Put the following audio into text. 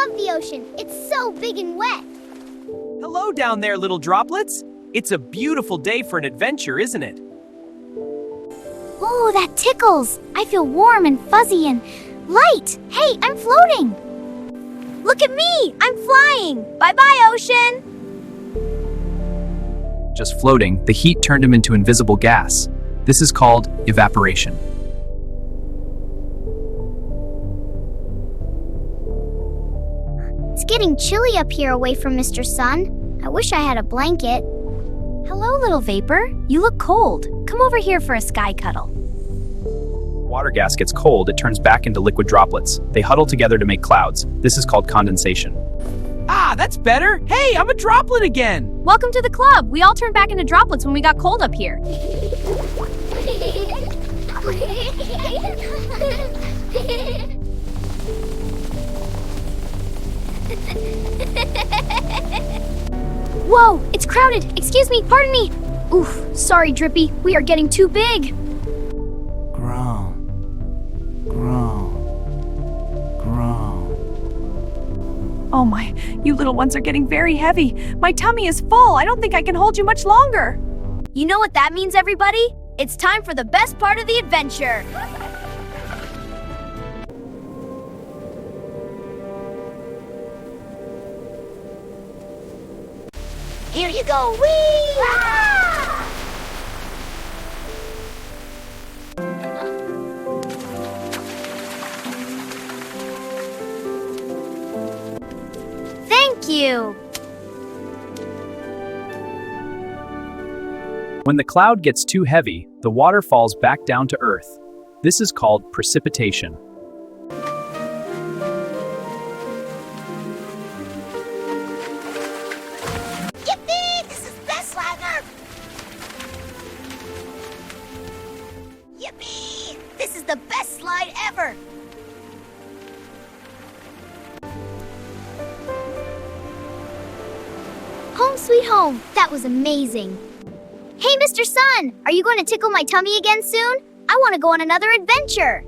love the ocean. It's so big and wet. Hello down there, little droplets. It's a beautiful day for an adventure, isn't it? Oh, that tickles. I feel warm and fuzzy and light. Hey, I'm floating. Look at me. I'm flying. Bye-bye, ocean. Just floating, the heat turned him into invisible gas. This is called evaporation. It's getting chilly up here away from Mr. Sun. I wish I had a blanket. Hello, little vapor. You look cold. Come over here for a sky cuddle. Water gas gets cold, it turns back into liquid droplets. They huddle together to make clouds. This is called condensation. Ah, that's better. Hey, I'm a droplet again. Welcome to the club. We all turned back into droplets when we got cold up here. Whoa, it's crowded. Excuse me, pardon me. Oof, sorry, Drippy. We are getting too big. Oh my, you little ones are getting very heavy. My tummy is full. I don't think I can hold you much longer. You know what that means, everybody? It's time for the best part of the adventure. Here you go. Whee! Ah! Thank you. When the cloud gets too heavy, the water falls back down to Earth. This is called precipitation. Yippee! This is the best slide ever! Yippee! This is the best slide ever! Home sweet home. That was amazing. Hey, Mr. Sun, are you going to tickle my tummy again soon? I want to go on another adventure.